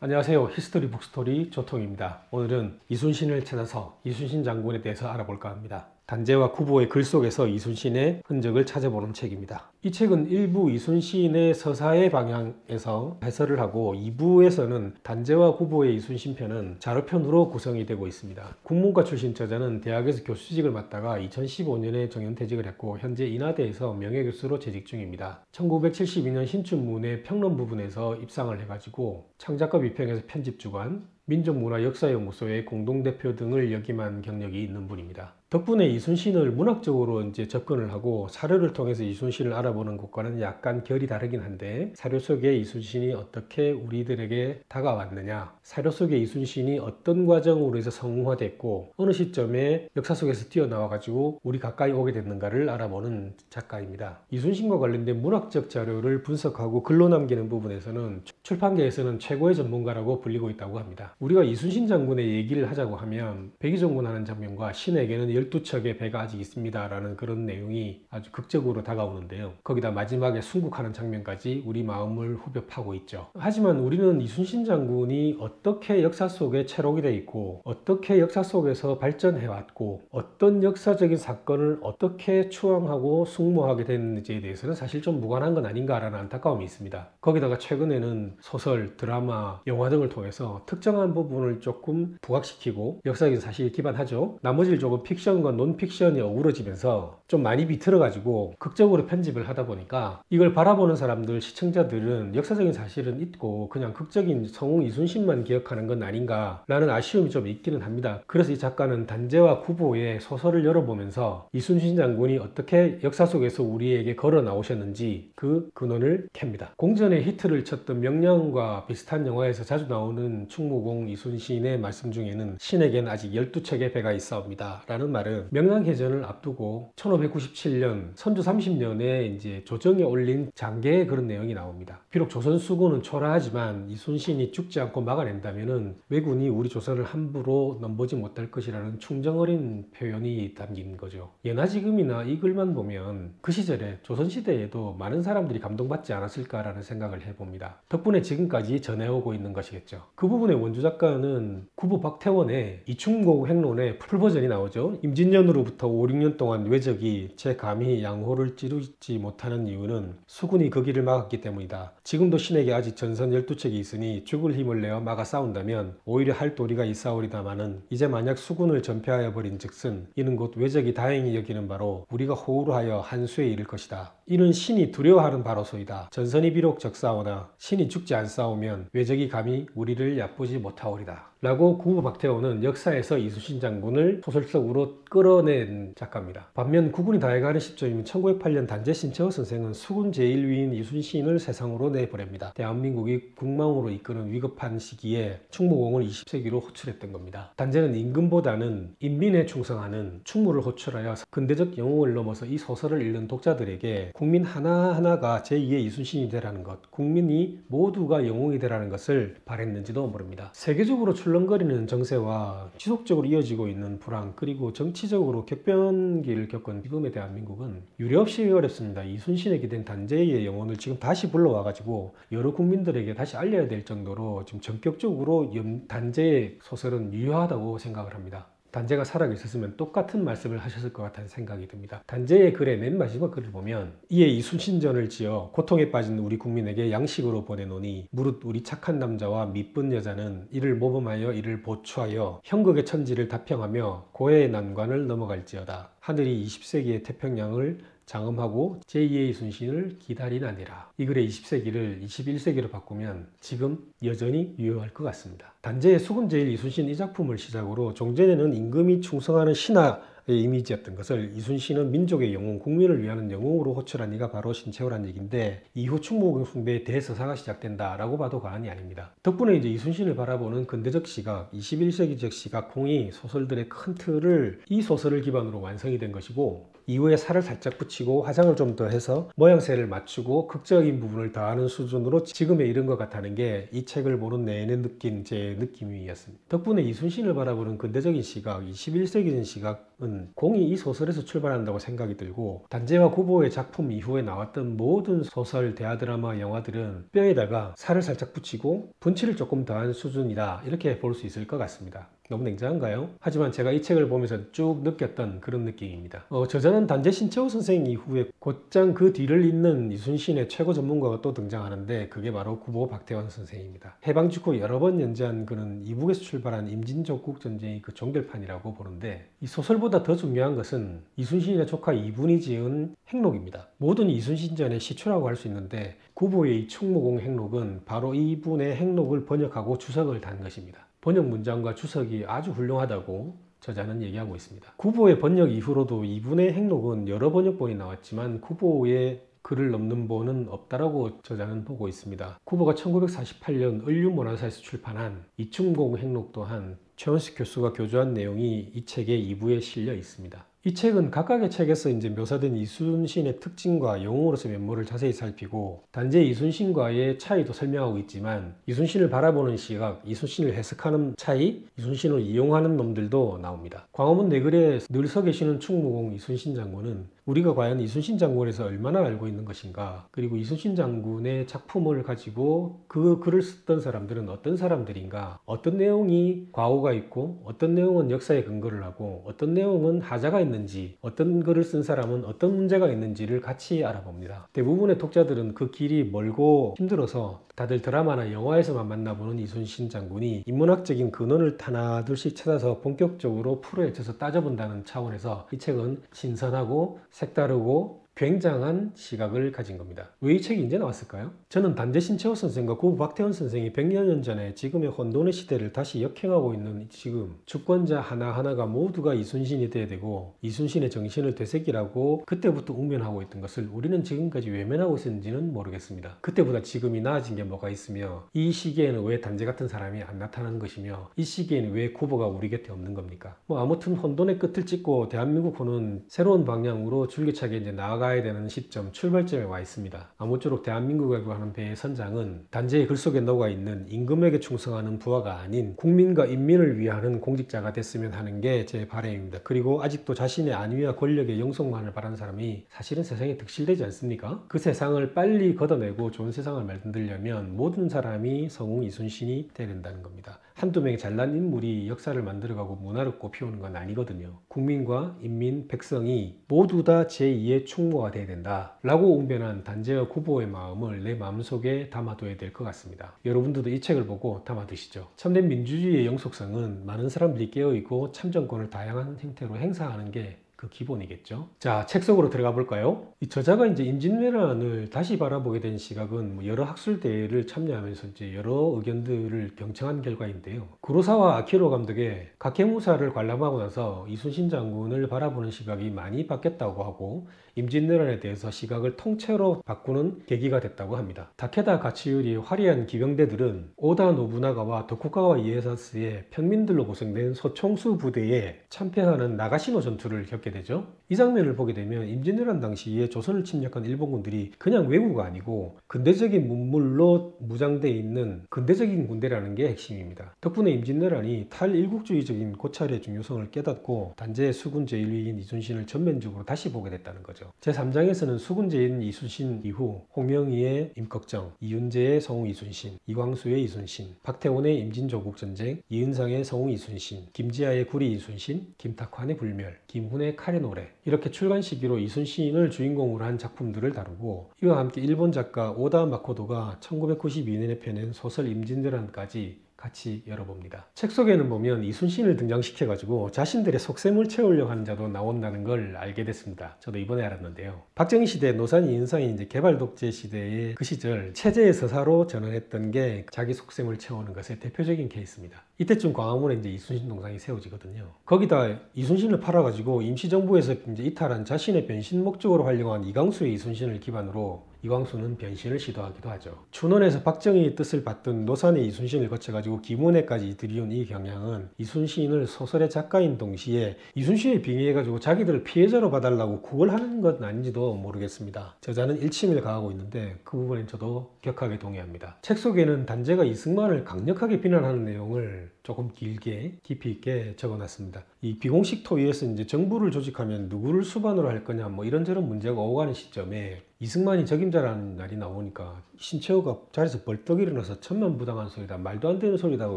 안녕하세요. 히스토리 북스토리 조통입니다. 오늘은 이순신을 찾아서 이순신 장군에 대해서 알아볼까 합니다. 단재와 구보의 글 속에서 이순신의 흔적을 찾아보는 책입니다. 이 책은 1부 이순신의 서사의 방향에서 해설을 하고 2부에서는 단재와 구보의 이순신 편은 자료편으로 구성이 되고 있습니다. 국문과 출신 저자는 대학에서 교수직을 맡다가 2015년에 정년퇴직을 했고 현재 인하대에서 명예교수로 재직 중입니다. 1972년 신춘문예 평론 부분에서 입상을 해가지고 창작과 비평에서 편집주관, 민족문화역사연구소의 공동대표 등을 역임한 경력이 있는 분입니다. 덕분에 이순신을 문학적으로 접근을 하고 사료를 통해서 이순신을 알아보는 것과는 약간 결이 다르긴 한데, 사료 속에 이순신이 어떻게 우리들에게 다가왔느냐, 사료 속에 이순신이 어떤 과정으로 해서 성화됐고 어느 시점에 역사 속에서 뛰어나와 가지고 우리 가까이 오게 됐는가를 알아보는 작가입니다. 이순신과 관련된 문학적 자료를 분석하고 글로 남기는 부분에서는 출판계에서는 최고의 전문가라고 불리고 있다고 합니다. 우리가 이순신 장군의 얘기를 하자고 하면 백의종군하는 장면과 신에게는 12척의 배가 아직 있습니다 라는 그런 내용이 아주 극적으로 다가오는데요. 거기다 마지막에 순국하는 장면까지 우리 마음을 후벼 파고 있죠. 하지만 우리는 이순신 장군이 어떻게 역사 속에 체록이 돼 있고 어떻게 역사 속에서 발전해왔고 어떤 역사적인 사건을 어떻게 추앙하고 숭모하게 됐는지에 대해서는 사실 좀 무관한 건 아닌가라는 안타까움이 있습니다. 거기다가 최근에는 소설, 드라마, 영화 등을 통해서 특정한 부분을 조금 부각시키고 역사적인 사실에 기반하죠. 나머지를 조금 픽션과 논픽션이 어우러지면서 좀 많이 비틀어가지고 극적으로 편집을 하다 보니까 이걸 바라보는 사람들, 시청자들은 역사적인 사실은 잊고 그냥 극적인 성웅 이순신만 기억하는 건 아닌가라는 아쉬움이 좀 있기는 합니다. 그래서 이 작가는 단재와 구보의 소설을 열어보면서 이순신 장군이 어떻게 역사 속에서 우리에게 걸어 나오셨는지 그 근원을 캡니다. 공전의 히트를 쳤던 명량과 비슷한 영화에서 자주 나오는 충무공 이순신의 말씀 중에는 신에게는 아직 12척의 배가 있사옵니다 라는 말은 명량해전을 앞두고 1597년 선조 30년에 이제 조정에 올린 장계에 그런 내용이 나옵니다. 비록 조선 수군은 초라하지만 이순신이 죽지 않고 막아낸다면은 왜군이 우리 조선을 함부로 넘보지 못할 것이라는 충정어린 표현이 담긴 거죠. 예나 지금이나 이 글만 보면 그 시절에 조선시대에도 많은 사람들이 감동받지 않았을까라는 생각을 해봅니다. 덕분에 지금까지 전해오고 있는 것이겠죠. 그 부분의 원주 작가는 구보 박태원의 이충곡 행론의 풀버전이 나오죠. 임진년으로부터 5, 6년 동안 왜적이 제 감히 양호를 찌르지 못하는 이유는 수군이 그 길을 막았기 때문이다. 지금도 신에게 아직 전선 12척이 있으니 죽을 힘을 내어 막아 싸운다면 오히려 할 도리가 있사오리다마는 이제 만약 수군을 전폐하여 버린 즉슨 이는 곧 왜적이 다행히 여기는 바로 우리가 호우로 하여 한수에 이를 것이다. 이는 신이 두려워하는 바로소이다. 전선이 비록 적사오나 신이 죽지 않사오면 왜적이 감히 우리를 얕보지 못하오리다 라고 구보 박태원은 역사에서 이순신 장군을 소설 속으로 끌어낸 작가입니다. 반면 구군이 다해가는 시점이면 1908년 단재 신채호 선생은 수군 제1위인 이순신을 세상으로 내보냅니다. 대한민국이 국망으로 이끄는 위급한 시기에 충무공을 20세기로 호출했던 겁니다. 단재는 임금보다는 인민에 충성하는 충무를 호출하여 근대적 영웅을 넘어서 이 소설을 읽는 독자들에게 국민 하나하나가 제2의 이순신이 되라는 것, 국민이 모두가 영웅이 되라는 것을 바랬는지도 모릅니다. 세계적으로 출렁거리는 정세와 지속적으로 이어지고 있는 불황, 그리고 정치적으로 격변기를 겪은 지금의 대한민국은 유례없이 어렵습니다. 이순신에 기댄 단재의 영혼을 지금 다시 불러와가지고 여러 국민들에게 다시 알려야 될 정도로 지금 전격적으로 단재의 소설은 유효하다고 생각을 합니다. 단재가 살아계셨으면 똑같은 말씀을 하셨을 것 같다는 생각이 듭니다. 단재의 글의 맨 마지막 글을 보면 이에 이순신전을 지어 고통에 빠진 우리 국민에게 양식으로 보내노니 무릇 우리 착한 남자와 미쁜 여자는 이를 모범하여 이를 보추하여 형극의 천지를 다평하며 고해의 난관을 넘어갈지어다. 하늘이 20세기의 태평양을 장엄하고 제2의 이순신을 기다리나니라. 이 글의 20세기를 21세기로 바꾸면 지금 여전히 유효할 것 같습니다. 단재의 수군 제1 이순신 이 작품을 시작으로 종전에는 임금이 충성하는 신하의 이미지였던 것을 이순신은 민족의 영웅, 국민을 위하는 영웅으로 호출한 이가 바로 신채호란 얘기인데, 이후 충무공 숭배의 대서사가 시작된다라고 봐도 과언이 아닙니다. 덕분에 이제 이순신을 바라보는 근대적 시각, 21세기적 시각, 홍이 소설들의 큰 틀을 이 소설을 기반으로 완성이 된 것이고, 이후에 살을 살짝 붙이고 화장을 좀 더 해서 모양새를 맞추고 극적인 부분을 더하는 수준으로 지금에 이른 것 같다는 게 이 책을 보는 내내 느낀 제 느낌이었습니다. 덕분에 이순신을 바라보는 근대적인 시각, 21세기적인 시각은 공이 이 소설에서 출발한다고 생각이 들고, 단재와 구보의 작품 이후에 나왔던 모든 소설, 대하드라마, 영화들은 뼈에다가 살을 살짝 붙이고 분치를 조금 더한 수준이다, 이렇게 볼 수 있을 것 같습니다. 너무 냉정한가요? 하지만 제가 이 책을 보면서 쭉 느꼈던 그런 느낌입니다. 저자는 단재 신채호 선생 이후에 곧장 그 뒤를 잇는 이순신의 최고 전문가가 또 등장하는데, 그게 바로 구보 박태원 선생입니다. 해방 직후 여러 번 연재한 그는 이북에서 출발한 임진족국 전쟁이 그 종결판이라고 보는데, 이 소설보다 더 중요한 것은 이순신의 조카 이분이 지은 행록입니다. 모든 이순신전의 시초라고 할 수 있는데, 구보의 이 충무공 행록은 바로 이분의 행록을 번역하고 주석을 단 것입니다. 번역 문장과 주석이 아주 훌륭하다고 저자는 얘기하고 있습니다. 구보의 번역 이후로도 이분의 행록은 여러 번역본이 나왔지만 구보의 글을 넘는 본은 없다라고 저자는 보고 있습니다. 구보가 1948년 을류문화사에서 출판한 이충공 행록 또한 최원식 교수가 교주한 내용이 이 책의 2부에 실려 있습니다. 이 책은 각각의 책에서 이제 묘사된 이순신의 특징과 영웅으로서의 면모를 자세히 살피고, 단재 이순신과의 차이도 설명하고 있지만, 이순신을 바라보는 시각, 이순신을 해석하는 차이, 이순신을 이용하는 놈들도 나옵니다. 광화문 내글에 늘 서 계시는 충무공 이순신 장군은 우리가 과연 이순신 장군에서 얼마나 알고 있는 것인가, 그리고 이순신 장군의 작품을 가지고 그 글을 썼던 사람들은 어떤 사람들인가, 어떤 내용이 과오가 있고 어떤 내용은 역사에 근거를 하고 어떤 내용은 하자가 있는지, 어떤 글을 쓴 사람은 어떤 문제가 있는지를 같이 알아봅니다. 대부분의 독자들은 그 길이 멀고 힘들어서 다들 드라마나 영화에서만 만나보는 이순신 장군이 인문학적인 근원을 하나둘씩 찾아서 본격적으로 풀어헤쳐서 따져본다는 차원에서 이 책은 신선하고 색다르고 굉장한 시각을 가진 겁니다. 왜 이 책이 이제 나왔을까요? 저는 단재 신채호 선생과 구보 박태원 선생이 100여 년 전에 지금의 혼돈의 시대를 다시 역행하고 있는 지금, 주권자 하나하나가 모두가 이순신이 돼야 되고 이순신의 정신을 되새기라고 그때부터 웅변하고 있던 것을 우리는 지금까지 외면하고 있었는지는 모르겠습니다. 그때보다 지금이 나아진 게 뭐가 있으며, 이 시기에는 왜 단재 같은 사람이 안 나타나는 것이며, 이 시기에는 왜 구보가 우리 곁에 없는 겁니까? 아무튼 혼돈의 끝을 찍고 대한민국호는 새로운 방향으로 줄기차게 이제 나아가야 되는 시점, 출발점에 와 있습니다. 아무쪼록 대한민국이라고 하는 배의 선장은 단재의 글 속에 녹아 있는 임금에게 충성하는 부하가 아닌 국민과 인민을 위하는 공직자가 됐으면 하는 게 제 바람입니다. 그리고 아직도 자신의 안위와 권력의 영속만을 바라는 사람이 사실은 세상에 득실되지 않습니까? 그 세상을 빨리 걷어내고 좋은 세상을 만들려면 모든 사람이 성웅 이순신이 돼야 된다는 겁니다. 한두 명의 잘난 인물이 역사를 만들어가고 문화를 꽃피우는 건 아니거든요. 국민과 인민, 백성이 모두 다 제2의 충무가 돼야 된다 라고 웅변한 단재와 구보의 마음을 내 마음속에 담아둬야 될 것 같습니다. 여러분들도 이 책을 보고 담아두시죠. 참된 민주주의의 영속성은 많은 사람들이 깨어있고 참정권을 다양한 형태로 행사하는 게 그 기본이겠죠. 자, 책 속으로 들어가 볼까요? 이 저자가 이제 임진왜란을 다시 바라보게 된 시각은 여러 학술대회를 참여하면서 이제 여러 의견들을 경청한 결과인데요. 구로사와 아키로 감독의 각해무사를 관람하고 나서 이순신 장군을 바라보는 시각이 많이 바뀌었다고 하고, 임진왜란에 대해서 시각을 통째로 바꾸는 계기가 됐다고 합니다. 다케다 가치유리의 화려한 기병대들은 오다 노부나가와 도쿠가와 이에야스의 평민들로 구성된 소총수 부대에 참패하는 나가시노 전투를 겪게 되죠. 이 장면을 보게 되면 임진왜란 당시에 조선을 침략한 일본군들이 그냥 왜구가 아니고 근대적인 문물로 무장되어 있는 근대적인 군대라는 게 핵심입니다. 덕분에 임진왜란이 탈일국주의적인 고찰의 중요성을 깨닫고 단재의 수군 제1위인 이순신을 전면적으로 다시 보게 됐다는 거죠. 제3장에서는 수군 제1인 이순신 이후 홍명희의 임꺽정, 이윤재의 성웅 이순신, 이광수의 이순신, 박태원의 임진조국전쟁, 이은상의 성웅 이순신, 김지하의 구리 이순신, 김탁환의 불멸, 김훈의 칼의 노래, 이렇게 출간 시기로 이순신을 주인공으로 한 작품들을 다루고, 이와 함께 일본 작가 오다 마코토가 1992년에 펴낸 소설 임진왜란까지 같이 열어봅니다. 책 속에는 보면 이순신을 등장시켜가지고 자신들의 속셈을 채우려고 하는 자도 나온다는 걸 알게 됐습니다. 저도 이번에 알았는데요. 박정희 시대 노산 이은상이 이제 개발 독재 시대의 그 시절 체제의 서사로 전환했던 게 자기 속셈을 채우는 것의 대표적인 케이스입니다. 이때쯤 광화문에 이제 이순신 동상이 세워지거든요. 거기다 이순신을 팔아가지고 임시정부에서 이제 이탈한 자신의 변신 목적으로 활용한 이광수의 이순신을 기반으로 이광수는 변신을 시도하기도 하죠. 춘원에서 박정희의 뜻을 받던 노산의 이순신을 거쳐가지고 김운에까지 들이온 이 경향은 이순신을 소설의 작가인 동시에 이순신에 빙의해가지고 자기들을 피해자로 봐달라고 구걸하는 것 아닌지도 모르겠습니다. 저자는 일침을 가하고 있는데 그 부분엔 저도 격하게 동의합니다. 책 속에는 단재가 이승만을 강력하게 비난하는 내용을 조금 길게 깊이 있게 적어놨습니다. 이 비공식 토의에서 이제 정부를 조직하면 누구를 수반으로 할 거냐 뭐 이런저런 문제가 오가는 시점에 이승만이 적임자라는 날이 나오니까 신채호가 자리에서 벌떡 일어나서 천만부당한 소리다, 말도 안 되는 소리다고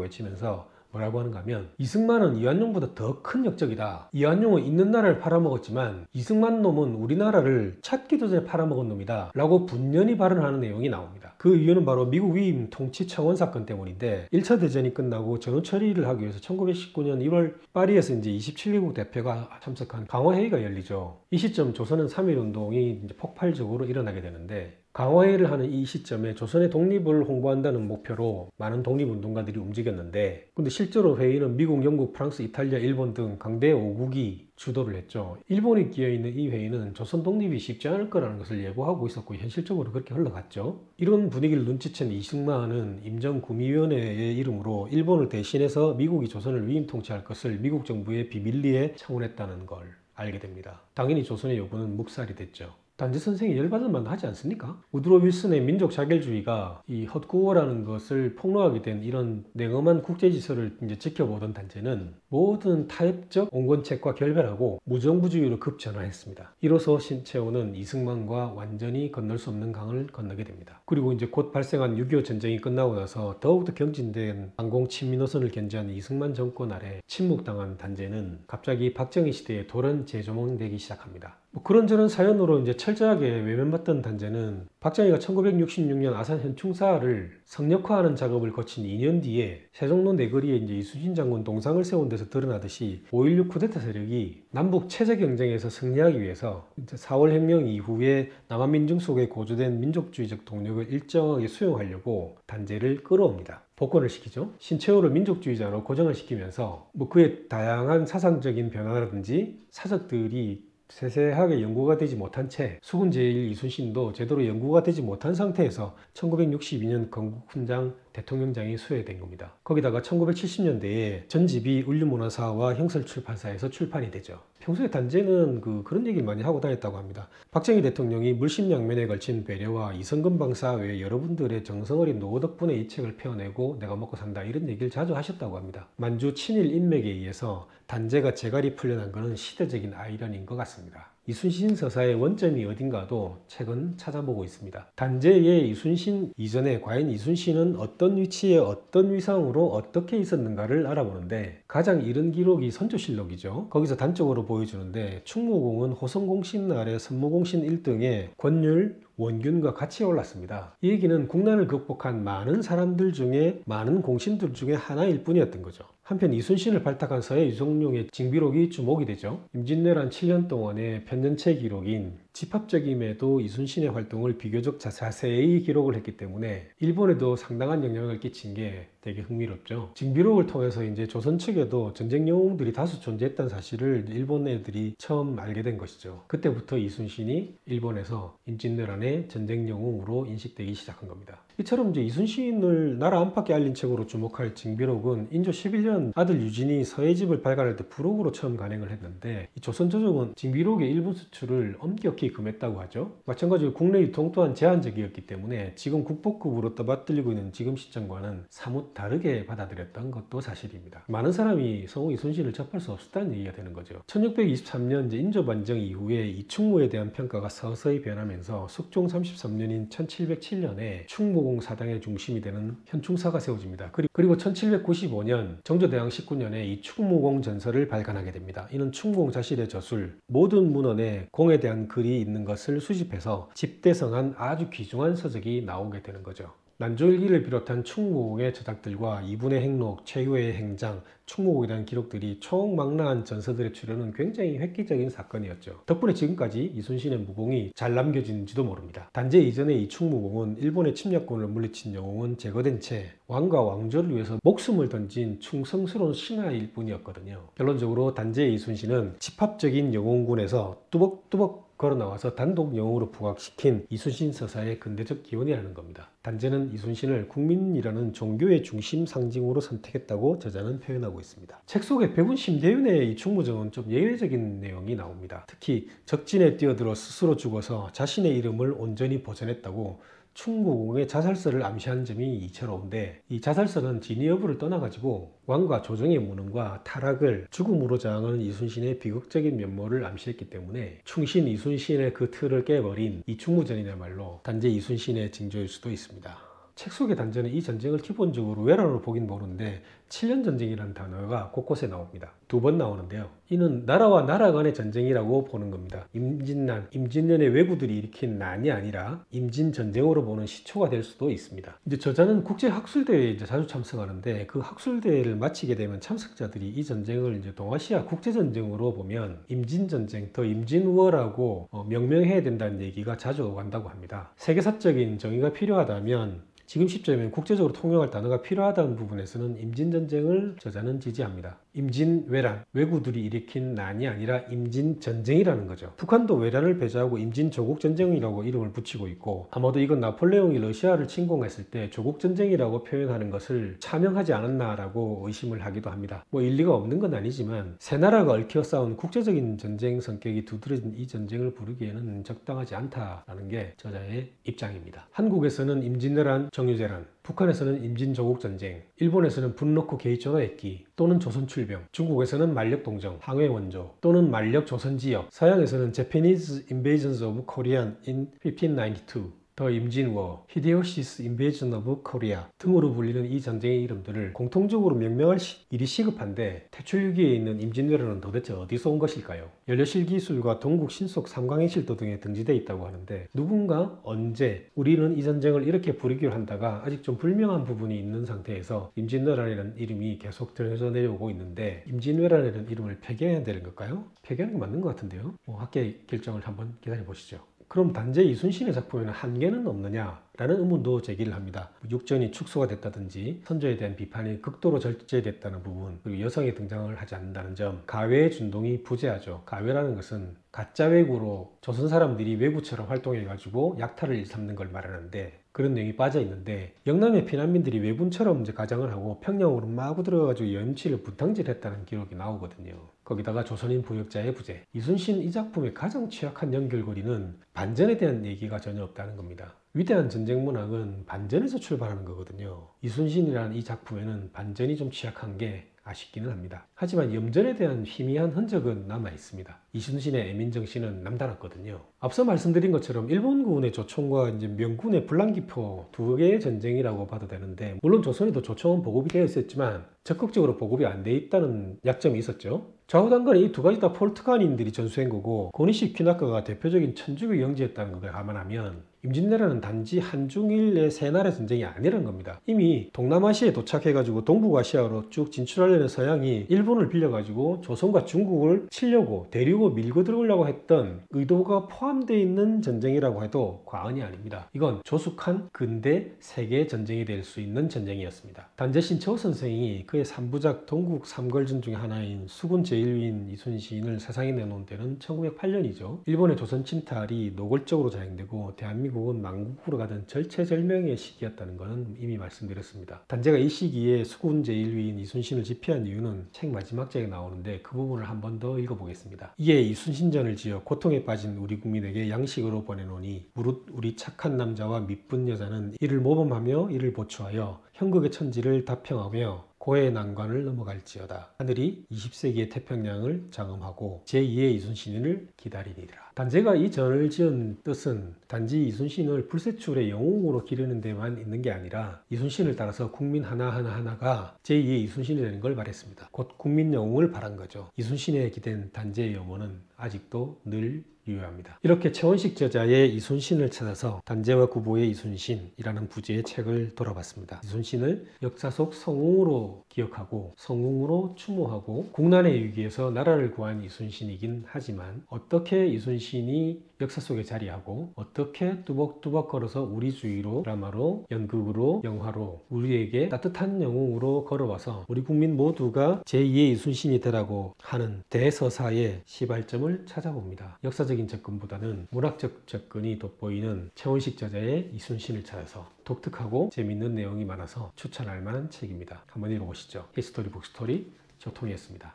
외치면서 뭐라고 하는가 하면 이승만은 이완용보다 더 큰 역적이다. 이완용은 있는 나라를 팔아먹었지만 이승만 놈은 우리나라를 찾기도 전에 팔아먹은 놈이다 라고 분연히 발언하는 내용이 나옵니다. 그 이유는 바로 미국 위임 통치 청원 사건 때문인데 1차 대전이 끝나고 전후 처리를 하기 위해서 1919년 1월 파리에서 이제 27개국 대표가 참석한 강화회의가 열리죠. 이 시점 조선은 3.1운동이 이제 폭발적으로 일어나게 되는데 강화회의를 하는 이 시점에 조선의 독립을 홍보한다는 목표로 많은 독립운동가들이 움직였는데 근데 실제로 회의는 미국, 영국, 프랑스, 이탈리아, 일본 등 강대 5국이 주도를 했죠. 일본이 끼어있는 이 회의는 조선 독립이 쉽지 않을 거라는 것을 예고하고 있었고 현실적으로 그렇게 흘러갔죠. 이런 분위기를 눈치챈 이승만은 임정구미위원회의 이름으로 일본을 대신해서 미국이 조선을 위임 통치할 것을 미국 정부에 비밀리에 청원했다는 걸 알게 됩니다. 당연히 조선의 요구는 묵살이 됐죠. 단재 선생이 열받을 만도 하지 않습니까? 우드로 윌슨의 민족 자결주의가 이 헛구호라는 것을 폭로하게 된 이런 냉엄한 국제질서를 이제 지켜보던 단재는 모든 타협적 온건책과 결별하고 무정부주의로 급전환했습니다. 이로써 신채호는 이승만과 완전히 건널 수 없는 강을 건너게 됩니다. 그리고 이제 곧 발생한 6.25 전쟁이 끝나고 나서 더욱더 경진된 항공 친미 노선을 견제하는 이승만 정권 아래 침묵당한 단재는 갑자기 박정희 시대에 돌연 재조명되기 시작합니다. 뭐 그런저런 사연으로 이제 철저하게 외면받던 단재는 박정희가 1966년 아산 현충사를 성역화하는 작업을 거친 2년 뒤에 세종로 내거리에 이제 이순신 장군 동상을 세운 데서 드러나듯이 5.16 쿠데타 세력이 남북 체제 경쟁에서 승리하기 위해서 이제 4월 혁명 이후에 남한 민중 속에 고조된 민족주의적 동력을 일정하게 수용하려고 단재를 끌어옵니다. 복권을 시키죠. 신채호를 민족주의자로 고정을 시키면서 뭐 그의 다양한 사상적인 변화라든지 사적들이 세세하게 연구가 되지 못한 채 수군 제1 이순신도 제대로 연구가 되지 못한 상태에서 1962년 건국훈장 대통령장이 수여된 겁니다. 거기다가 1970년대에 전집이 울류문화사와 형설출판사에서 출판이 되죠. 평소에 단재는 그런 얘기를 많이 하고 다녔다고 합니다. 박정희 대통령이 물심양면에 걸친 배려와 이성근 방사 외 여러분들의 정성어린 노고 덕분에 이 책을 펴내고 내가 먹고 산다 이런 얘기를 자주 하셨다고 합니다. 만주 친일 인맥에 의해서 단재가 재갈이 풀려난 것은 시대적인 아이러니인 것 같습니다. 이순신 서사의 원점이 어딘가도 책은 찾아보고 있습니다. 단재의 이순신 이전에 과연 이순신은 어떤 위치에 어떤 위상으로 어떻게 있었는가를 알아보는데 가장 이른 기록이 선조실록이죠. 거기서 단적으로 보여주는데 충무공은 호성공신 아래 선무공신 1등에 권율, 원균과 같이 올랐습니다. 이 얘기는 국난을 극복한 많은 사람들 중에 많은 공신들 중에 하나일 뿐이었던 거죠. 한편 이순신을 발탁한 서해 유성룡의 징비록이 주목이 되죠. 임진왜란 7년 동안의 편년체 기록인 집합적임에도 이순신의 활동을 비교적 자세히 기록을 했기 때문에 일본에도 상당한 영향을 끼친 게 되게 흥미롭죠. 징비록을 통해서 이제 조선 측에도 전쟁 영웅들이 다수 존재했다는 사실을 일본 애들이 처음 알게 된 것이죠. 그때부터 이순신이 일본에서 임진왜란의 전쟁 영웅으로 인식되기 시작한 겁니다. 이처럼 이제 이순신을 나라 안팎에 알린 책으로 주목할 징비록은 인조 11년 아들 유진이 서해집을 발간할 때 부록으로 처음 간행을 했는데 이 조선조정은 징비록의 일부 수출을 엄격히 금했다고 하죠. 마찬가지로 국내 유통 또한 제한적이었기 때문에 지금 국보급으로 떠받들리고 있는 지금 시점과는 사뭇 다르게 받아들였던 것도 사실입니다. 많은 사람이 성우 이순신을 접할 수 없었다는 얘기가 되는 거죠. 1623년 인조 반정 이후에 이충무에 대한 평가가 서서히 변하면서 숙종 33년인 1707년에 충무공 사당의 중심이 되는 현충사가 세워집니다. 그리고 1795년 정조대왕 19년에 이 충무공 전설을 발간하게 됩니다. 이는 충무공 자신의 저술, 모든 문헌에 공에 대한 글이 있는 것을 수집해서 집대성한 아주 귀중한 서적이 나오게 되는 거죠. 난조일기를 비롯한 충무공의 저작들과 이분의 행록, 최유의 행장, 충무공에 대한 기록들이 총망라한 전서들의 출현은 굉장히 획기적인 사건이었죠. 덕분에 지금까지 이순신의 무공이 잘 남겨진지도 모릅니다. 단재 이전의 이 충무공은 일본의 침략군을 물리친 영웅은 제거된 채 왕과 왕조를 위해서 목숨을 던진 충성스러운 신하일 뿐이었거든요. 결론적으로 단재의 이순신은 집합적인 영웅군에서 뚜벅뚜벅 걸어 나와서 단독 영웅으로 부각시킨 이순신 서사의 근대적 기원이라는 겁니다. 단재는 이순신을 국민이라는 종교의 중심 상징으로 선택했다고 저자는 표현하고 있습니다. 책 속에 백운 심대윤의 이 충무정은 좀 예외적인 내용이 나옵니다. 특히 적진에 뛰어들어 스스로 죽어서 자신의 이름을 온전히 보존했다고 충무공의 자살설을 암시하는 점이 이채로운데, 이 자살설은 진위 여부를 떠나가지고 왕과 조정의 무능과 타락을 죽음으로 저항하는 이순신의 비극적인 면모를 암시했기 때문에 충신 이순신의 그 틀을 깨버린 이 충무전이야말로 단재 이순신의 징조일 수도 있습니다. 책 속의 단재는 이 전쟁을 기본적으로 외란으로 보긴 보는데 7년 전쟁이라는 단어가 곳곳에 나옵니다. 2번 나오는데요. 이는 나라와 나라 간의 전쟁이라고 보는 겁니다. 임진난, 임진년의 왜구들이 일으킨 난이 아니라 임진전쟁으로 보는 시초가 될 수도 있습니다. 이제 저자는 국제학술대회에 자주 참석하는데, 그 학술대회를 마치게 되면 참석자들이 이 전쟁을 이제 동아시아 국제전쟁으로 보면 임진전쟁, 더 임진워라고 명명해야 된다는 얘기가 자주 오간다고 합니다. 세계사적인 정의가 필요하다면, 지금 시점에 국제적으로 통용할 단어가 필요하다는 부분에서는 임진전쟁을 저자는 지지합니다. 임진왜란, 왜구들이 일으킨 난이 아니라 임진전쟁이라는 거죠. 북한도 왜란을 배제하고 임진조국전쟁이라고 이름을 붙이고 있고, 아마도 이건 나폴레옹이 러시아를 침공했을 때 조국전쟁이라고 표현하는 것을 차명하지 않았나라고 의심을 하기도 합니다. 뭐 일리가 없는 건 아니지만 세 나라가 얽혀 싸운 국제적인 전쟁 성격이 두드러진 이 전쟁을 부르기에는 적당하지 않다라는 게 저자의 입장입니다. 한국에서는 임진왜란, 정유재란, 북한에서는 임진조국전쟁, 일본에서는 분노쿠 게이초노에끼 또는 조선출병, 중국에서는 만력동정, 항해원조 또는 만력조선지역, 서양에서는 Japanese Invasions of Korea in 1592, 더 임진워, 히데요시스 인베이전 오브 코리아 등으로 불리는 이 전쟁의 이름들을 공통적으로 명명할 일이 시급한데, 태초일기에 있는 임진왜란은 도대체 어디서 온 것일까요? 연료실기술과 동국 신속 삼강행실도 등에 등재되어 있다고 하는데, 누군가 언제 우리는 이 전쟁을 이렇게 부르기로 한다가 아직 좀 불명한 부분이 있는 상태에서 임진왜란이라는 이름이 계속 들려져 내려오고 있는데, 임진왜란이라는 이름을 폐기해야 되는 걸까요? 폐기하는 게 맞는 것 같은데요. 학계의 결정을 한번 기다려 보시죠. 그럼 단재 이순신의 작품에는 한계는 없느냐라는 의문도 제기를 합니다. 육전이 축소가 됐다든지 선조에 대한 비판이 극도로 절제됐다는 부분, 그리고 여성의 등장을 하지 않는다는 점, 가외의 준동이 부재하죠. 가외라는 것은 가짜 왜구로 조선 사람들이 왜구처럼 활동해가지고 약탈을 일삼는 걸 말하는데, 그런 내용이 빠져 있는데, 영남의 피난민들이 왜군처럼 이제 가장을 하고 평양으로 마구 들어가가지고 염치를 분탕질했다는 기록이 나오거든요. 거기다가 조선인 부역자의 부재, 이순신 이 작품의 가장 취약한 연결고리는 반전에 대한 얘기가 전혀 없다는 겁니다. 위대한 전쟁 문학은 반전에서 출발하는 거거든요. 이순신이라는 이 작품에는 반전이 좀 취약한 게 아쉽기는 합니다. 하지만 염전에 대한 희미한 흔적은 남아 있습니다. 이순신의 애민정신은 남달랐거든요. 앞서 말씀드린 것처럼 일본군의 조총과 이제 명군의 불랑기포 두 개의 전쟁이라고 봐도 되는데, 물론 조선에도 조총은 보급이 되어 있었지만 적극적으로 보급이 안 돼 있다는 약점이 있었죠. 좌우단간에 이 두 가지 다 포르투갈인들이 전수한 거고, 고니시 퀴나카가 대표적인 천주교 영지였다는 걸 감안하면 임진왜란은 단지 한중일의 세 나라 전쟁이 아니라는 겁니다. 이미 동남아시아에 도착해가지고 동북아시아로 쭉 진출하려는 서양이 일본을 빌려가지고 조선과 중국을 치려고 대륙을 밀고 들어오려고 했던 의도가 포함되어 있는 전쟁이라고 해도 과언이 아닙니다. 이건 조숙한 근대 세계 전쟁이 될 수 있는 전쟁이었습니다. 단재 신채호 선생이 그의 3부작 동국 삼걸전 중에 하나인 수군 제1위인 이순신을 세상에 내놓은 때는 1908년이죠. 일본의 조선 침탈이 노골적으로 자행되고 대한민국은 망국으로 가던 절체절명의 시기였다는 것은 이미 말씀드렸습니다. 단재가 이 시기에 수군 제1위인 이순신을 지피한 이유는 책 마지막 장에 나오는데, 그 부분을 한 번 더 읽어보겠습니다. 이에 이순신전을 지어 고통에 빠진 우리 국민에게 양식으로 보내노니 무릇 우리 착한 남자와 미쁜 여자는 이를 모범하며 이를 보초하여 형극의 천지를 다평하며 고해의 난관을 넘어갈지어다. 하늘이 20세기의 태평양을 장엄하고 제2의 이순신을 기다리니라. 단재가 이 전을 지은 뜻은 단지 이순신을 불세출의 영웅으로 기르는 데만 있는 게 아니라 이순신을 따라서 국민 하나하나가 제2의 이순신이 되는 걸 말했습니다. 곧 국민 영웅을 바란 거죠. 이순신에 기댄 단재의 염원은 아직도 늘 유효합니다. 이렇게 최원식 저자의 이순신을 찾아서 단재와 구보의 이순신이라는 부제의 책을 돌아봤습니다. 이순신을 역사 속 성웅으로 기억하고 성웅으로 추모하고 국난의 위기에서 나라를 구한 이순신이긴 하지만, 어떻게 이순신이 역사 속에 자리하고 어떻게 뚜벅뚜벅 걸어서 우리 주위로 드라마로, 연극으로, 영화로 우리에게 따뜻한 영웅으로 걸어와서 우리 국민 모두가 제2의 이순신이 되라고 하는 대서사의 시발점을 찾아봅니다. 역사적인 접근보다는 문학적 접근이 돋보이는 최원식 저자의 이순신을 찾아서 독특하고 재밌는 내용이 많아서 추천할 만한 책입니다. 한번 읽어보시죠. 히스토리 북스토리 조통이었습니다.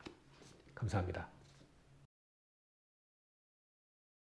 감사합니다.